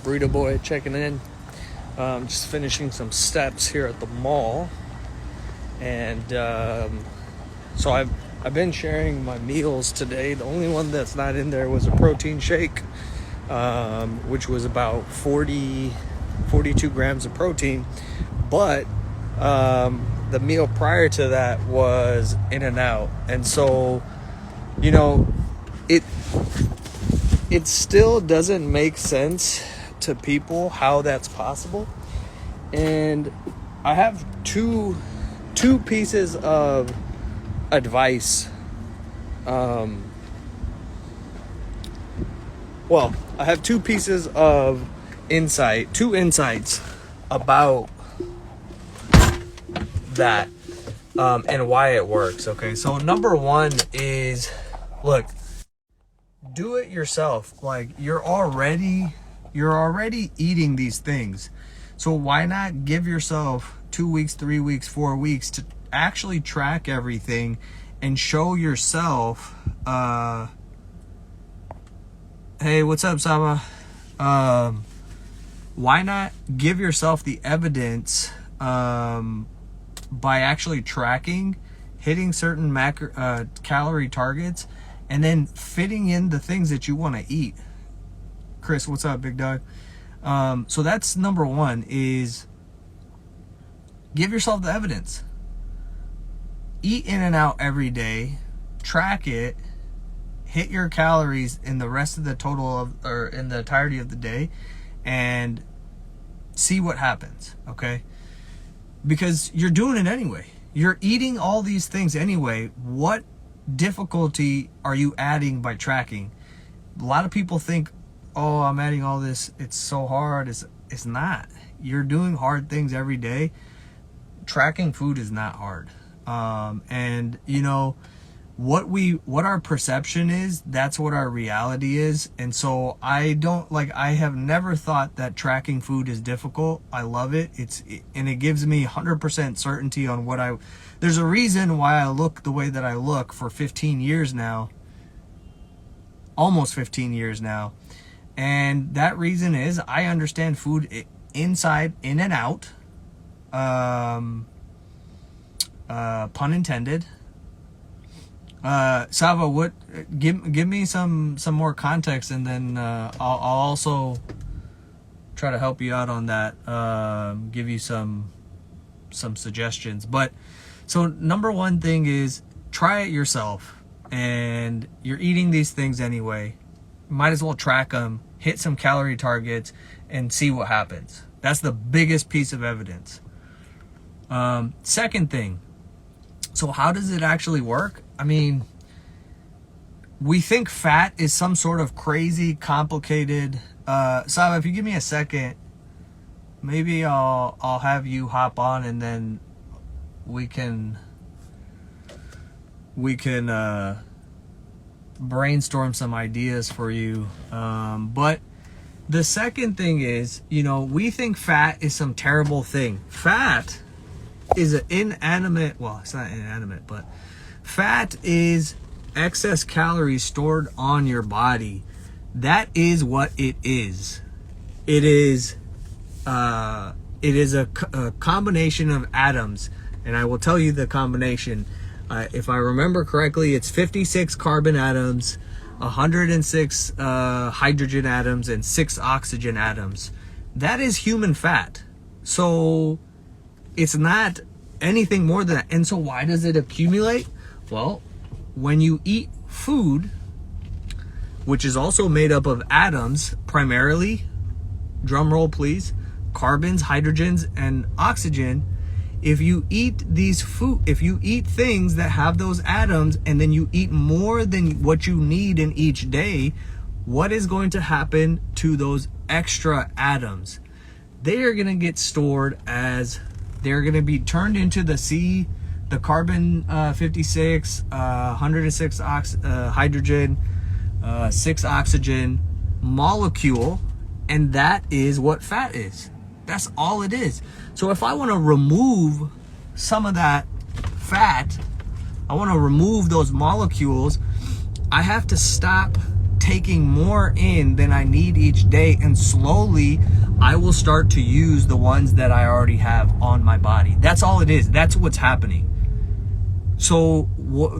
Burrito Boy checking in. Just finishing some steps here at the mall, and so I've been sharing my meals today. The only one that's not in there was a protein shake, which was about 42 grams of protein, but the meal prior to that was In-N-Out, and so it still doesn't make sense to people how that's possible. And I have two pieces of advice. I have two pieces of two insights about that, and why it works. Okay, so number one is, look, do it yourself. Like, you're already eating these things, so why not give yourself 2 weeks, 3 weeks, 4 weeks to actually track everything and show yourself, hey, what's up, Sama? Why not give yourself the evidence by actually tracking, hitting certain calorie targets, and then fitting in the things that you want to eat. Chris, what's up, big dog? So that's number one, is give yourself the evidence. Eat In-N-Out every day, track it, hit your calories in the rest of the in the entirety of the day, and see what happens, okay? Because you're doing it anyway. You're eating all these things anyway. What difficulty are you adding by tracking? A lot of people think, oh, I'm adding all this, it's so hard. It's not. You're doing hard things every day. Tracking food is not hard. And what our perception is, that's what our reality is. And so I have never thought that tracking food is difficult. I love it. And it gives me 100% certainty on there's a reason why I look the way that I look for 15 years now, almost 15 years now. And that reason is I understand food inside, in and out, pun intended. Sava, give me some more context, and then I'll also try to help you out on that. Give you some suggestions. But so number one thing is, try it yourself, and you're eating these things anyway. Might as well track them, hit some calorie targets, and see what happens. That's the biggest piece of evidence. Second thing, so how does it actually work? I mean, we think fat is some sort of crazy, complicated... Saba, if you give me a second, maybe I'll have you hop on, and then we can brainstorm some ideas for you. But the second thing is, we think fat is some terrible thing. Fat is an inanimate, well, it's not inanimate, but fat is excess calories stored on your body. That is what it is. It is a combination of atoms, and I will tell you the combination. If I remember correctly, it's 56 carbon atoms, 106 hydrogen atoms, and 6 oxygen atoms. That is human fat. So it's not anything more than that. And so why does it accumulate? Well, when you eat food, which is also made up of atoms, primarily, drum roll please, carbons, hydrogens, and oxygen, if you eat things that have those atoms, and then you eat more than what you need in each day, what is going to happen to those extra atoms? They are going to get stored they're going to be turned into the carbon 56, 106 hydrogen, 6 oxygen molecule, and that is what fat is. That's all it is. So if I want to remove some of that fat, I want to remove those molecules, I have to stop taking more in than I need each day, and slowly I will start to use the ones that I already have on my body. That's all it is. That's what's happening. So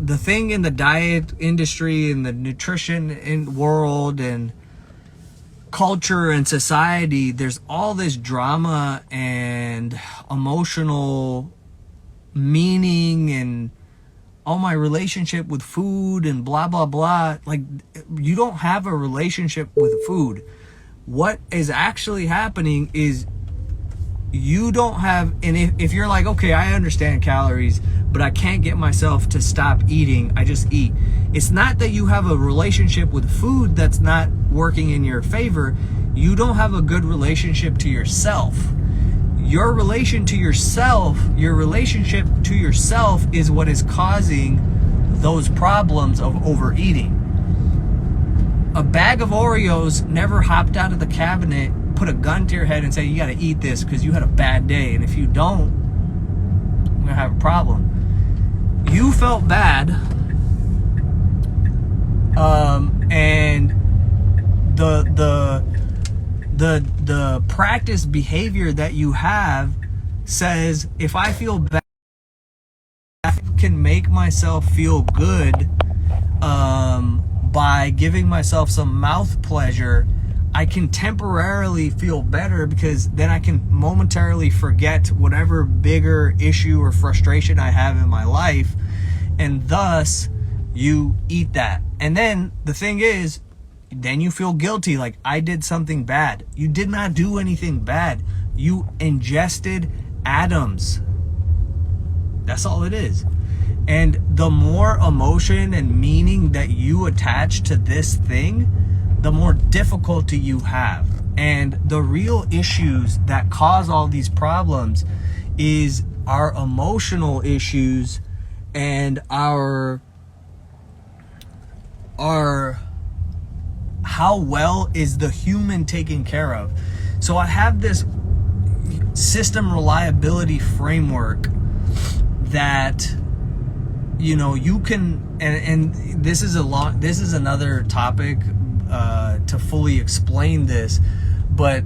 the thing in the diet industry and the nutrition world and culture and society, there's all this drama and emotional meaning and my relationship with food and blah blah blah. Like, you don't have a relationship with food. What is actually happening is you don't have, and if you're like, okay, I understand calories, but I can't get myself to stop eating, I just eat. It's not that you have a relationship with food that's not working in your favor. You don't have a good relationship to yourself. Your relationship to yourself is what is causing those problems of overeating. A bag of Oreos never hopped out of the cabinet, put a gun to your head and say, you got to eat this because you had a bad day, and if you don't, I'm going to have a problem. You felt bad, and the practice behavior that you have says, if I feel bad, I can make myself feel good by giving myself some mouth pleasure. I can temporarily feel better because then I can momentarily forget whatever bigger issue or frustration I have in my life, and thus you eat that. And then the thing is, then you feel guilty, like I did something bad. You did not do anything bad. You ingested atoms. That's all it is. And the more emotion and meaning that you attach to this thing, the more difficulty you have. And the real issues that cause all these problems is our emotional issues and our how well is the human taken care of. So I have this system reliability framework that, you know, you can, and this is another topic to fully explain this, but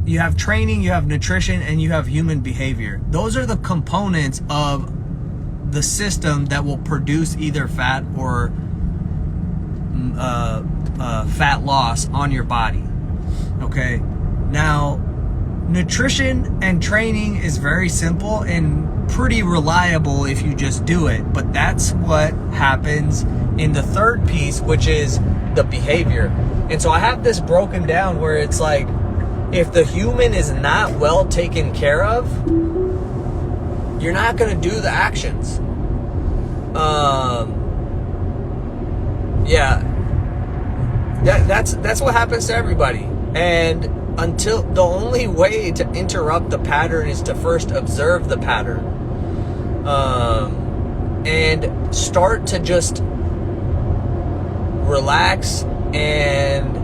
you have training, you have nutrition, and you have human behavior. Those are the components of the system that will produce either fat or fat loss on your body. Okay, now nutrition and training is very simple and pretty reliable if you just do it, but that's what happens in the third piece, which is the behavior. And so I have this broken down where it's like, if the human is not well taken care of, you're not going to do the actions. That's what happens to everybody. And until the only way to interrupt the pattern is to first observe the pattern, and start to just relax and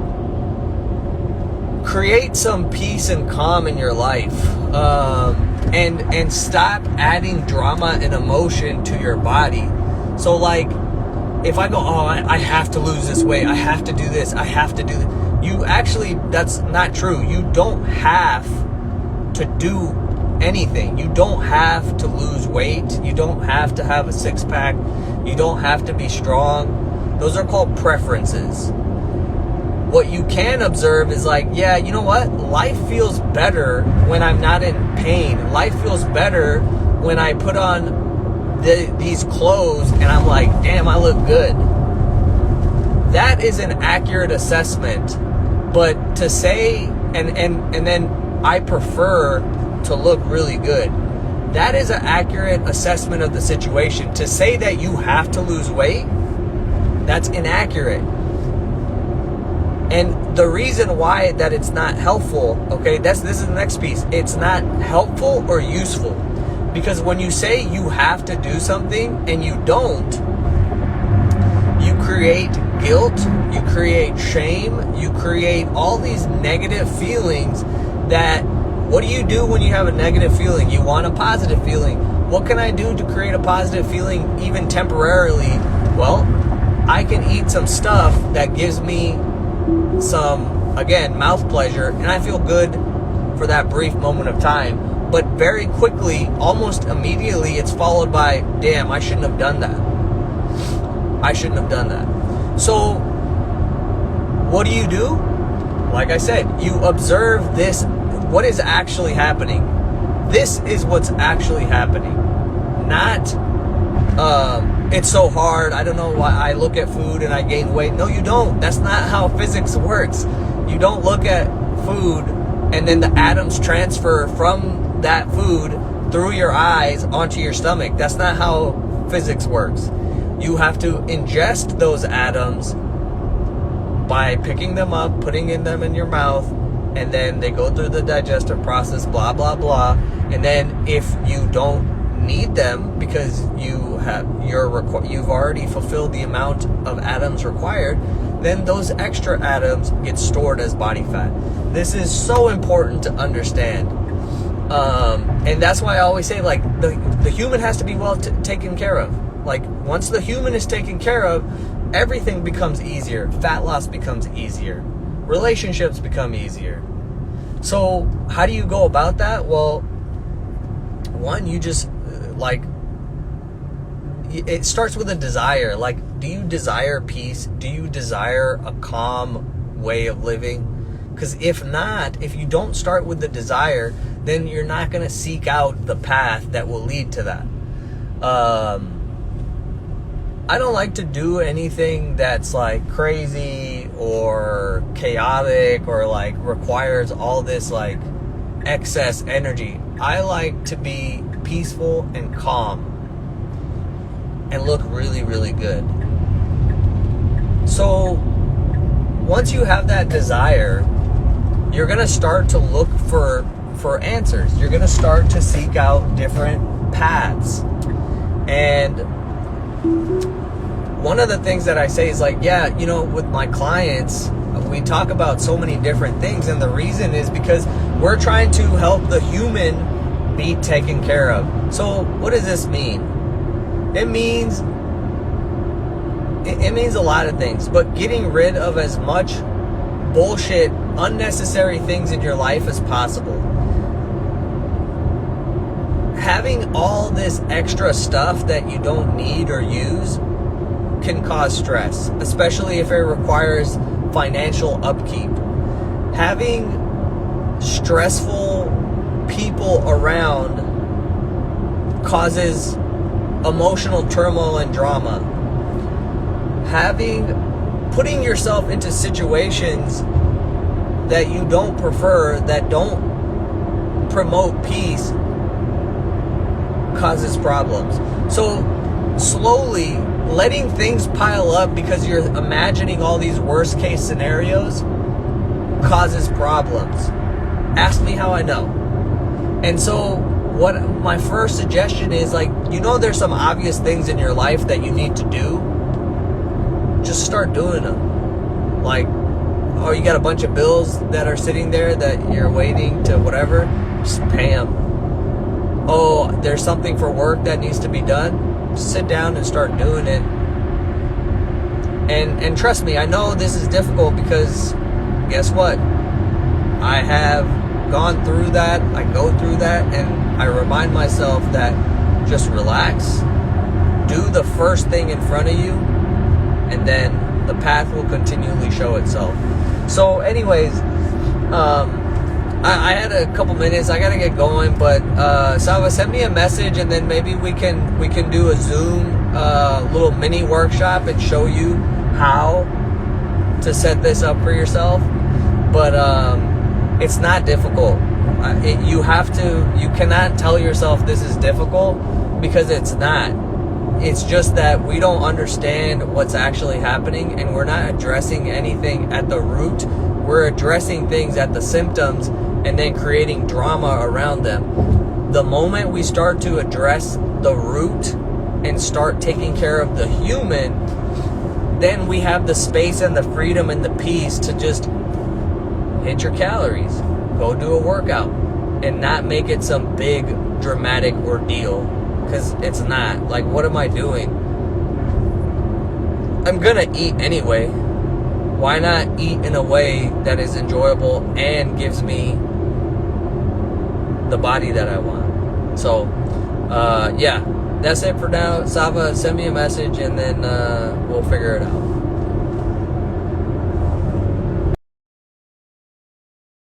create some peace and calm in your life, and stop adding drama and emotion to your body. So like, if I go, I have to lose this weight, I have to do this, I have to do that, you actually, that's not true. You don't have to do anything. You don't have to lose weight. You don't have to have a six-pack. You don't have to be strong. Those are called preferences. What you can observe is like, yeah, you know what? Life feels better when I'm not in pain. Life feels better when I put on these clothes and I'm like, damn, I look good. That is an accurate assessment. But to say, and then I prefer to look really good, that is an accurate assessment of the situation. To say that you have to lose weight, that's inaccurate. And the reason why that it's not helpful, okay, this is the next piece. It's not helpful or useful. Because when you say you have to do something and you don't, you create guilt, you create shame, you create all these negative feelings that, what do you do when you have a negative feeling? You want a positive feeling. What can I do to create a positive feeling even temporarily? Well, I can eat some stuff that gives me some, again, mouth pleasure, and I feel good for that brief moment of time. But very quickly, almost immediately, it's followed by, damn, I shouldn't have done that. I shouldn't have done that. So, what do? Like I said, you observe this, what is actually happening. This is what's actually happening. Not, it's so hard, I don't know why I look at food and I gain weight. No, you don't. That's not how physics works. You don't look at food and then the atoms transfer from that food through your eyes onto your stomach. That's not how physics works. You have to ingest those atoms by picking them up, putting them in your mouth, and then they go through the digestive process, blah, blah, blah. And then if you don't need them because you've already fulfilled the amount of atoms required, then those extra atoms get stored as body fat. This is so important to understand. And that's why I always say, like, the human has to be well taken care of. Like, once the human is taken care of, everything becomes easier. Fat loss becomes easier. Relationships become easier. So how do you go about that? Well, one, you just, like, it starts with a desire. Like, do you desire peace? Do you desire a calm way of living? Because if not, if you don't start with the desire, then you're not going to seek out the path that will lead to that. I don't like to do anything that's like crazy or chaotic or like requires all this like excess energy. I like to be peaceful and calm and look really, really good. So once you have that desire, you're going to start to look for answers. You're going to start to seek out different paths. And one of the things that I say is like, yeah, you know, with my clients, we talk about so many different things. And the reason is because we're trying to help the human be taken care of. So what does this mean? It means a lot of things, but getting rid of as much bullshit, unnecessary things in your life as possible. Having all this extra stuff that you don't need or use can cause stress, especially if it requires financial upkeep. Having stressful people around causes emotional turmoil and drama. Putting yourself into situations that you don't prefer, that don't promote peace, causes problems. So slowly letting things pile up because you're imagining all these worst case scenarios causes problems. Ask me how I know. And so what my first suggestion is, like, you know, there's some obvious things in your life that you need to do. Just start doing them. Like, oh, you got a bunch of bills that are sitting there that you're waiting to whatever, just pay them. Oh, there's something for work that needs to be done, just sit down and start doing it. And trust me, I know this is difficult because guess what? I have gone through that, I go through that, and I remind myself that just relax, do the first thing in front of you, and then the path will continually show itself. So anyways, I had a couple minutes, I gotta get going, but Salva, send me a message and then maybe we can do a Zoom little mini workshop and show you how to set this up for yourself. But it's not difficult. You cannot tell yourself this is difficult because it's not. It's just that we don't understand what's actually happening and we're not addressing anything at the root. We're addressing things at the symptoms and then creating drama around them. The moment we start to address the root and start taking care of the human, then we have the space and the freedom and the peace to just hit your calories, go do a workout, and not make it some big dramatic ordeal, because it's not. Like, what am I doing? I'm gonna eat anyway. Why not eat in a way that is enjoyable and gives me the body that I want? So, yeah, that's it for now. Sava, send me a message and then we'll figure it out.